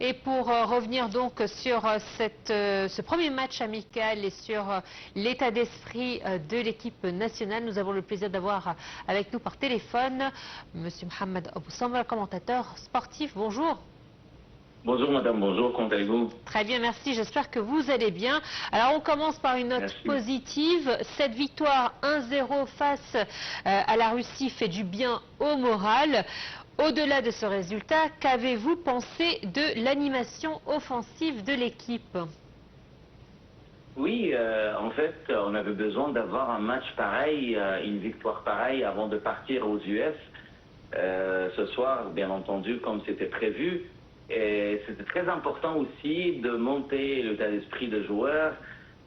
Et pour revenir donc sur ce premier match amical et sur l'état d'esprit de l'équipe nationale, nous avons le plaisir d'avoir avec nous par téléphone Monsieur Mohamed Abou Samba, commentateur sportif. Bonjour. Bonjour madame, bonjour, comment allez-vous? Très bien, merci, j'espère que vous allez bien. Alors on commence par une note positive. Cette victoire 1-0 face à la Russie fait du bien au moral. Au-delà de ce résultat, qu'avez-vous pensé de l'animation offensive de l'équipe? Oui, en fait, on avait besoin d'avoir un match pareil, une victoire pareille avant de partir aux US. Ce soir, bien entendu, comme c'était prévu. Et c'était très important aussi de monter l'état d'esprit des joueurs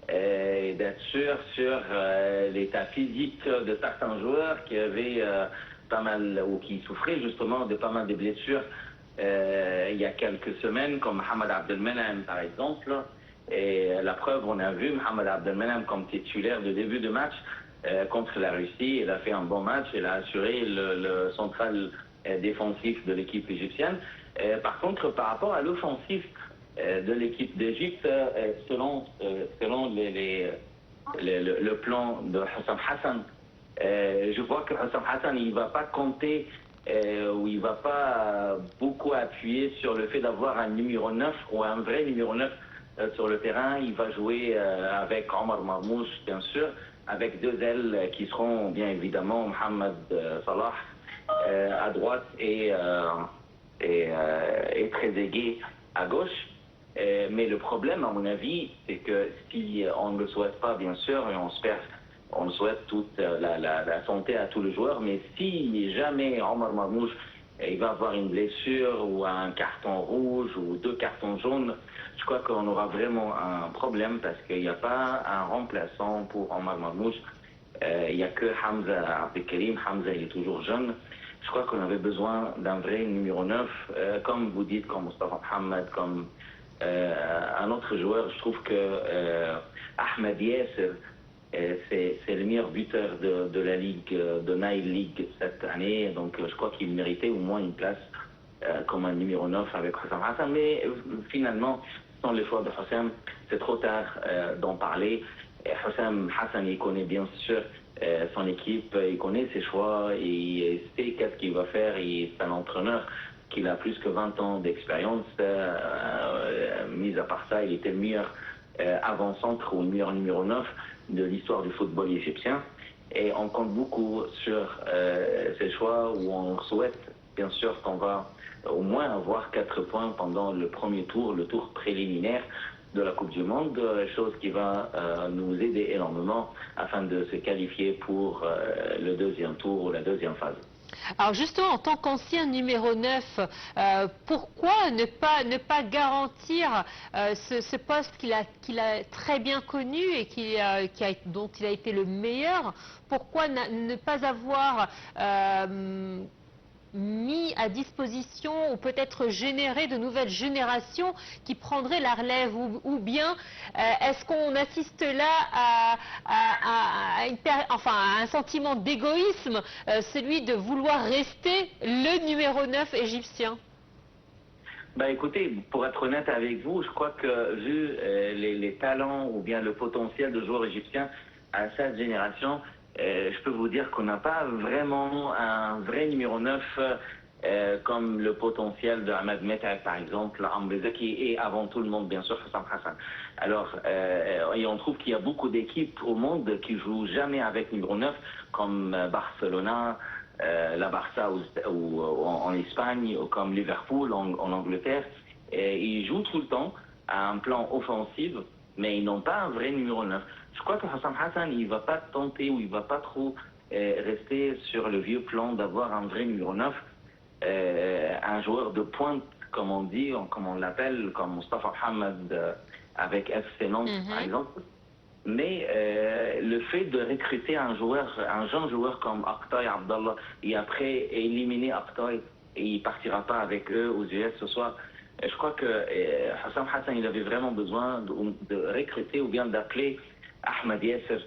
et d'être sûr sur l'état physique de certains joueurs qui avaient pas mal, ou qui souffraient justement de pas mal de blessures il y a quelques semaines, comme Mohamed Abdelmenem par exemple. Et la preuve, on a vu Mohamed Abdelmenem comme titulaire de début de match contre la Russie. Il a fait un bon match, il a assuré le central défensif de l'équipe égyptienne. Par contre, par rapport à l'offensif de l'équipe d'Égypte, selon le plan de Hussam Hassan, je vois que Hussam Hassan, il ne va pas compter ou il ne va pas beaucoup appuyer sur le fait d'avoir un numéro 9 ou un vrai numéro 9 sur le terrain. Il va jouer avec Omar Marmoush, bien sûr, avec deux ailes qui seront bien évidemment Mohamed Salah à droite et Trezeguet à gauche. Mais le problème, à mon avis, c'est que si on ne le souhaite pas, bien sûr, et on souhaite toute la santé à tous les joueurs, mais si jamais Omar Marmoush il va avoir une blessure ou un carton rouge ou deux cartons jaunes, je crois qu'on aura vraiment un problème parce qu'il n'y a pas un remplaçant pour Omar Marmoush. Il n'y a que Hamza Abdelkarim. Hamza, il est toujours jeune. Je crois qu'on avait besoin d'un vrai numéro 9, comme vous dites, comme Mustafa Mohamed, comme un autre joueur. Je trouve que Ahmed Yasser, c'est le meilleur buteur de la Ligue, de Nile League cette année. Donc je crois qu'il méritait au moins une place comme un numéro 9 avec Hussam Hassan. Mais finalement, sans le choix de Hussam, c'est trop tard d'en parler. Hussam Hassan, il connaît bien sûr son équipe, il connaît ses choix, il sait qu'est-ce qu'il va faire. C'est un entraîneur qui a plus que 20 ans d'expérience. Mis à part ça, il était le meilleur avant-centre ou le meilleur numéro 9 de l'histoire du football égyptien. Et on compte beaucoup sur ces choix où on souhaite bien sûr qu'on va au moins avoir 4 points pendant le premier tour, le tour préliminaire de la Coupe du Monde, chose qui va nous aider énormément afin de se qualifier pour le deuxième tour ou la deuxième phase. Alors justement, en tant qu'ancien numéro 9, pourquoi ne pas garantir ce poste qu'il a très bien connu et dont il a été le meilleur? Pourquoi ne pas avoir mis à disposition ou peut-être générer de nouvelles générations qui prendraient la relève, ou bien est-ce qu'on assiste là à un sentiment d'égoïsme, celui de vouloir rester le numéro 9 égyptien? Bah écoutez, pour être honnête avec vous, je crois que vu les talents ou bien le potentiel de joueurs égyptiens à cette génération, je peux vous dire qu'on n'a pas vraiment un vrai numéro 9 comme le potentiel de Ahmed Meta par exemple, Ambezaki et avant tout le monde bien sûr Hussam Hassan. Alors, et on trouve qu'il y a beaucoup d'équipes au monde qui jouent jamais avec numéro 9 comme Barcelona, la Barça en Espagne, ou comme Liverpool en Angleterre. Et ils jouent tout le temps à un plan offensif, mais ils n'ont pas un vrai numéro 9. Je crois que Hussam Hassan, il ne va pas tenter ou il ne va pas trop rester sur le vieux plan d'avoir un vrai numéro 9, un joueur de pointe, comme on dit, comme on l'appelle, comme Mustafa Mohamed avec FC Nantes, par exemple. Mais le fait de recruter un jeune joueur comme Aktay Abdallah et après éliminer Aktay et il ne partira pas avec eux aux US ce soir, je crois que Hussam Hassan il avait vraiment besoin de recruter ou bien d'appeler Ahmed Yasser.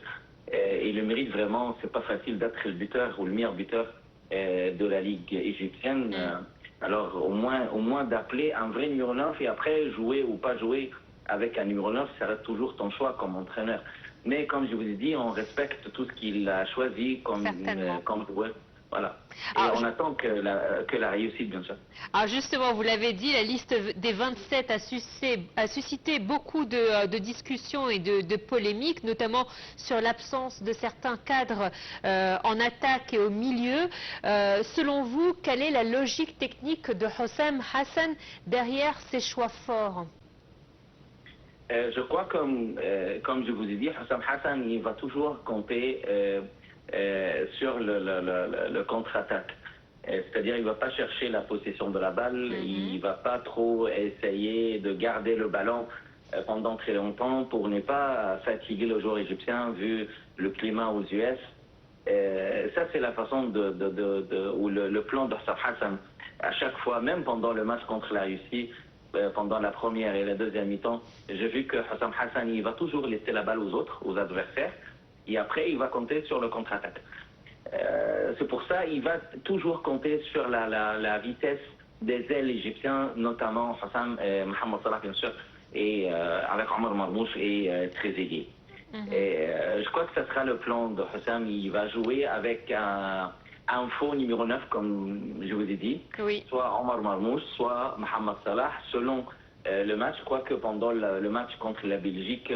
Il le mérite vraiment, c'est pas facile d'être le buteur ou le meilleur buteur de la Ligue égyptienne. Alors au moins d'appeler un vrai numéro 9 et après jouer ou pas jouer avec un numéro 9, ça reste toujours ton choix comme entraîneur. Mais comme je vous ai dit, on respecte tout ce qu'il a choisi comme joueur. Voilà. Et Alors, on attend que la réussite, bien sûr. alors justement, vous l'avez dit, la liste des 27 a suscité beaucoup de discussions et de polémiques, notamment sur l'absence de certains cadres en attaque et au milieu. Selon vous, quelle est la logique technique de Hossam Hassan derrière ces choix forts? Je crois, comme je vous ai dit, Hossam Hassan, il va toujours compter sur le contre-attaque. C'est-à-dire, il ne va pas chercher la possession de la balle, il ne va pas trop essayer de garder le ballon pendant très longtemps pour ne pas fatiguer le joueur égyptien vu le climat aux US. Ça, c'est la façon ou le plan de Hossam Hassan. À chaque fois, même pendant le match contre la Russie, pendant la première et la deuxième mi-temps, j'ai vu que Hossam Hassan, il va toujours laisser la balle aux autres, aux adversaires, et après, il va compter sur le contre-attaque. C'est pour ça qu'il va toujours compter sur la vitesse des ailes égyptiens, notamment Hossam, Mohamed Salah, bien sûr, et avec Omar Marmouche et Trezeguet. Et je crois que ce sera le plan de Hossam. Il va jouer avec un faux numéro 9, comme je vous ai dit, Oui. soit Omar Marmouche, soit Mohamed Salah, selon le match. Je crois que pendant le match contre la Belgique,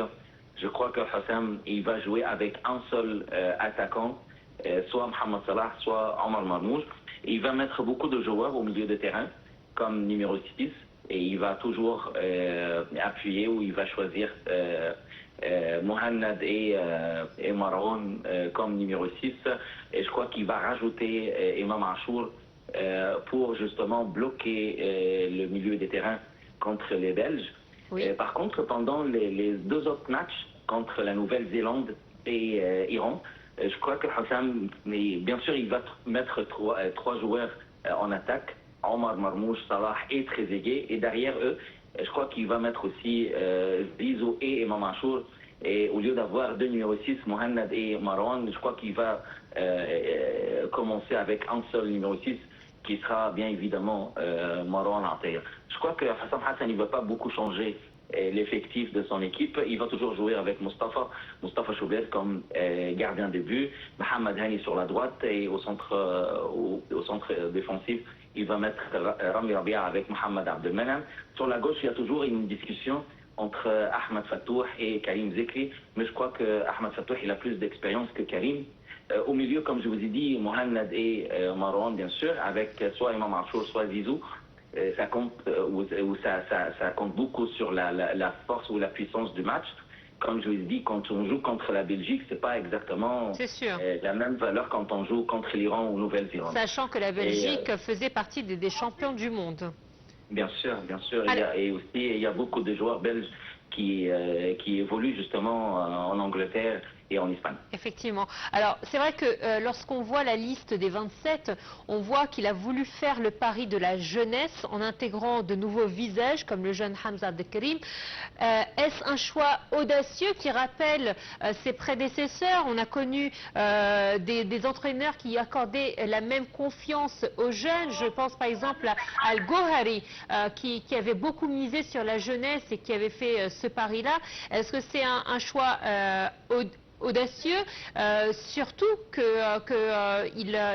je crois que Hossam, il va jouer avec un seul attaquant, soit Mohamed Salah, soit Omar Marmouche. Il va mettre beaucoup de joueurs au milieu de terrain, comme numéro 6, et il va toujours appuyer ou il va choisir Mohannad et Marwan comme numéro 6. Et je crois qu'il va rajouter Imam Achour pour justement bloquer le milieu des terrains contre les Belges. Oui. Par contre, pendant les deux autres matchs contre la Nouvelle-Zélande et Iran, je crois que Hossam, bien sûr, il va mettre trois joueurs en attaque, Omar Marmouche, Salah et Trezeguet, et derrière eux, je crois qu'il va mettre aussi Zizou et Imam Achour. Et au lieu d'avoir deux numéros 6, Mohannad et Marwan, je crois qu'il va commencer avec un seul numéro 6, qui sera bien évidemment Marwan Ataya. Je crois que Hossam Hassan ne va pas beaucoup changer l'effectif de son équipe. Il va toujours jouer avec Mustafa Choubet comme gardien de but, Mohamed Hani sur la droite et au centre défensif, il va mettre Rami Rabia avec Mohamed Abdelmanan. Sur la gauche, il y a toujours une discussion entre Ahmed Fattouh et Karim Zekri, mais je crois que Ahmed Fattouh il a plus d'expérience que Karim. Au milieu, comme je vous ai dit, Mohannad et Marwan, bien sûr, avec soit Imam Achour, soit Zizou. Ça compte, ça compte beaucoup sur la force ou la puissance du match. Comme je vous ai dit, quand on joue contre la Belgique, c'est pas exactement la même valeur quand on joue contre l'Iran ou Nouvelle-Zélande. Sachant que la Belgique faisait partie des champions du monde. Bien sûr, bien sûr. Et aussi, il y a beaucoup de joueurs belges qui évoluent justement en Angleterre et en Espagne. Effectivement. Alors, c'est vrai que lorsqu'on voit la liste des 27, on voit qu'il a voulu faire le pari de la jeunesse en intégrant de nouveaux visages comme le jeune Hamza Abdelkarim. Est-ce un choix audacieux qui rappelle ses prédécesseurs? On a connu des entraîneurs qui accordaient la même confiance aux jeunes. Je pense par exemple à Al-Gohari qui avait beaucoup misé sur la jeunesse et qui avait fait ce pari-là. Est-ce que c'est un choix audacieux, surtout que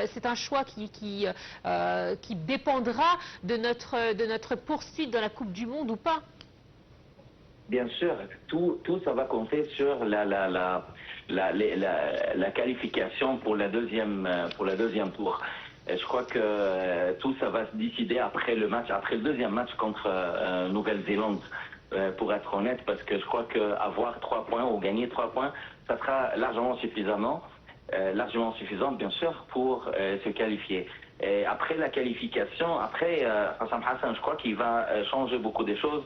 c'est un choix qui dépendra de notre poursuite dans la Coupe du Monde ou pas? Bien sûr, tout ça va compter sur la qualification pour la deuxième tour. Je crois que tout ça va se décider après le deuxième match contre Nouvelle-Zélande. Pour être honnête, parce que je crois qu'avoir 3 points ou gagner 3 points, ça sera largement suffisant, bien sûr, pour se qualifier. Et après la qualification, Hossam Hassan, je crois qu'il va changer beaucoup de choses,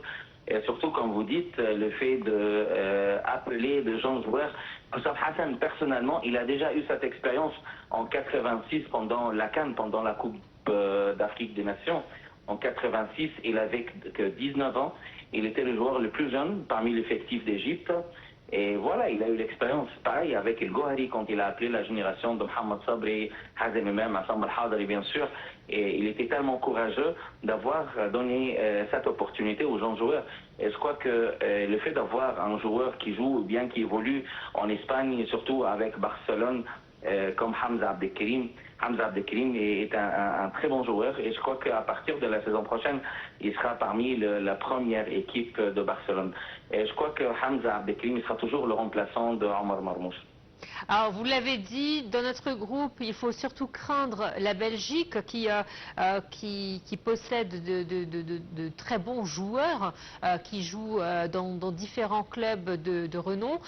et surtout, comme vous dites, le fait d'appeler de jeunes joueurs. Hossam Hassan, personnellement, il a déjà eu cette expérience en 86 pendant la CAN, pendant la Coupe d'Afrique des Nations. En 86, il avait que 19 ans. Il était le joueur le plus jeune parmi l'effectif d'Égypte. Et voilà, il a eu l'expérience pareil avec El Gohari quand il a appelé la génération de Mohamed Sabri, Hazem Imam, Assam Al-Hadari bien sûr. Et il était tellement courageux d'avoir donné cette opportunité aux jeunes joueurs. Et je crois que le fait d'avoir un joueur qui joue bien, qui évolue en Espagne, surtout avec Barcelone, comme Hamza Abdelkrim. Hamza Abdelkrim est un très bon joueur et je crois qu'à partir de la saison prochaine, il sera parmi la première équipe de Barcelone. Et je crois que Hamza Abdelkrim sera toujours le remplaçant de Omar Marmouche. Alors, vous l'avez dit, dans notre groupe, il faut surtout craindre la Belgique qui possède de très bons joueurs qui jouent dans différents clubs de renom.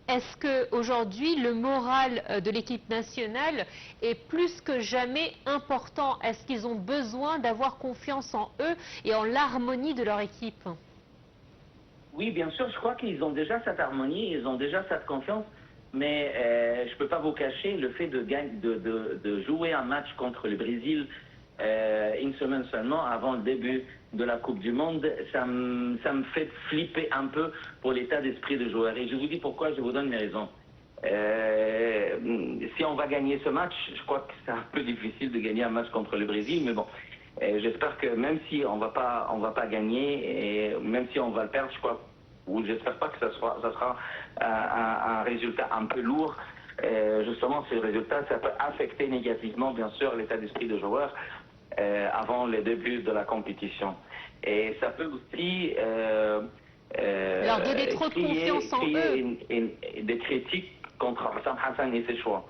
Est-ce qu'aujourd'hui, le moral de l'équipe nationale est plus que jamais important? Est-ce qu'ils ont besoin d'avoir confiance en eux et en l'harmonie de leur équipe? Oui, bien sûr, je crois qu'ils ont déjà cette harmonie, ils ont déjà cette confiance, mais je ne peux pas vous cacher le fait de jouer un match contre le Brésil une semaine seulement avant le début de la Coupe du Monde, ça me fait flipper un peu pour l'état d'esprit des joueurs. Et je vous dis pourquoi, je vous donne mes raisons. Si on va gagner ce match, je crois que c'est un peu difficile de gagner un match contre le Brésil, mais bon, j'espère que même si on va pas gagner, et même si on va le perdre, je crois, ou j'espère pas que ça sera un résultat un peu lourd. Justement, ce résultat, ça peut affecter négativement, bien sûr, l'état d'esprit des joueurs avant le début de la compétition. Et ça peut aussi leur donner trop de confiance en eux. Des critiques contre Hossam Hassan et ses choix.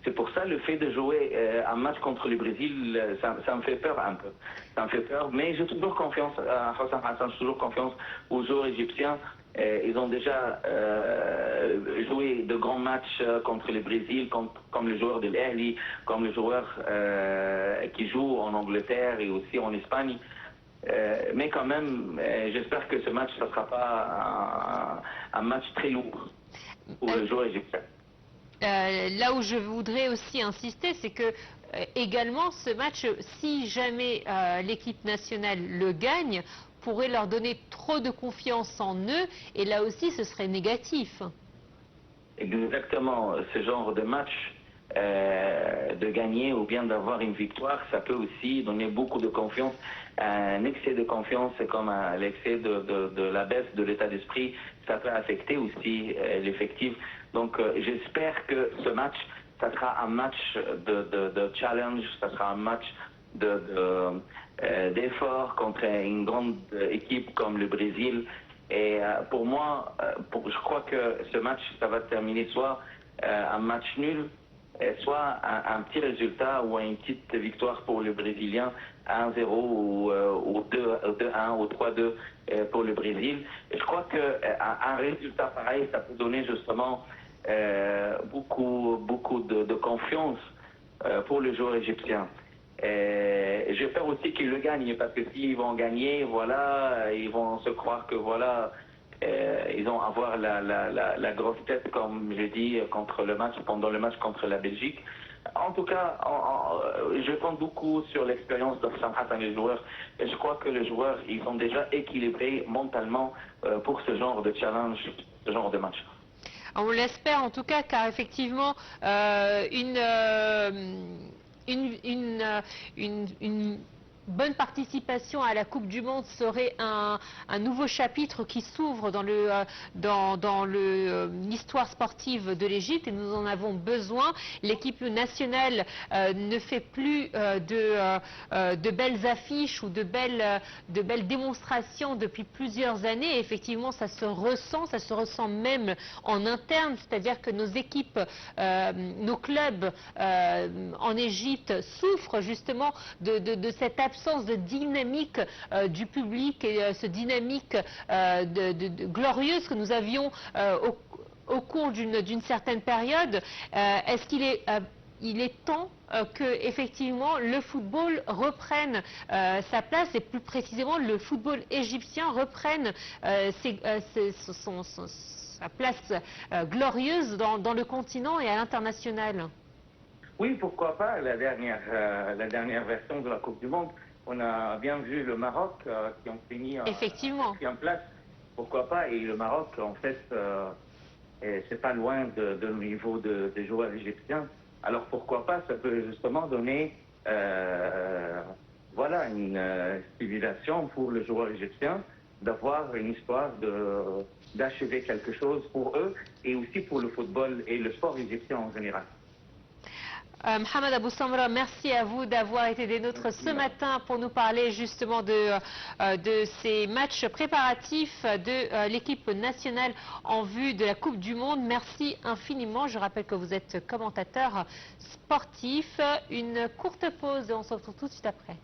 C'est pour ça le fait de jouer un match contre le Brésil, ça me fait peur un peu. Ça me fait peur, mais j'ai toujours confiance à Hossam Hassan, j'ai toujours confiance aux joueurs égyptiens. Ils ont déjà joué de grands matchs contre le Brésil, comme les joueurs de l'Ahli, comme les joueurs qui jouent en Angleterre et aussi en Espagne. Mais quand même, j'espère que ce match ne sera pas un match très lourd pour les joueurs égyptiens. Là où je voudrais aussi insister, c'est que également ce match, si jamais l'équipe nationale le gagne, pourrait leur donner trop de confiance en eux, et là aussi ce serait négatif. Exactement, ce genre de match, de gagner ou bien d'avoir une victoire, ça peut aussi donner beaucoup de confiance. Un excès de confiance, c'est comme l'excès de la baisse de l'état d'esprit, ça peut affecter aussi l'effectif. Donc j'espère que ce match, ça sera un match de challenge, ça sera un match d'effort contre une grande équipe comme le Brésil. Et pour moi, je crois que ce match, ça va terminer soit un match nul, soit un petit résultat ou une petite victoire pour le Brésilien, 1-0 ou 2-1 ou 3-2 pour le Brésil. Et je crois qu'un résultat pareil, ça peut donner justement beaucoup de confiance pour les joueurs égyptiens. J'ai peur aussi qu'ils le gagnent, parce que s'ils vont gagner, voilà, ils vont se croire que voilà, ils vont avoir la grosse tête, comme je dis, pendant le match contre la Belgique. En tout cas, je compte beaucoup sur l'expérience d'Hossam Hassan et les joueurs. Et je crois que les joueurs, ils sont déjà équilibrés mentalement pour ce genre de challenge, ce genre de match. On l'espère en tout cas, car effectivement, une bonne participation à la Coupe du Monde serait un nouveau chapitre qui s'ouvre dans l'histoire sportive de l'Égypte, et nous en avons besoin. L'équipe nationale ne fait plus de belles affiches ou de belles démonstrations depuis plusieurs années. Et effectivement, ça se ressent même en interne, c'est-à-dire que nos équipes, nos clubs en Égypte souffrent justement de cette absence de dynamique du public et ce dynamique glorieuse que nous avions au cours d'une certaine période. Est-ce qu'il est temps que effectivement le football reprenne sa place, et plus précisément le football égyptien reprenne sa place glorieuse dans le continent et à l'international? Oui, pourquoi pas. La dernière version de la Coupe du Monde, on a bien vu le Maroc qui ont fini en Effectivement. quatrième place. pourquoi pas. Et le Maroc, en fait, c'est pas loin de niveau des joueurs égyptiens. Alors pourquoi pas, ça peut justement donner voilà, une stimulation pour le joueur égyptien d'avoir une histoire d'achever quelque chose pour eux et aussi pour le football et le sport égyptien en général. Mohamed Abou Samra, merci à vous d'avoir été des nôtres ce matin pour nous parler justement de ces matchs préparatifs de l'équipe nationale en vue de la Coupe du Monde. Merci infiniment. Je rappelle que vous êtes commentateur sportif. Une courte pause et on se retrouve tout de suite après.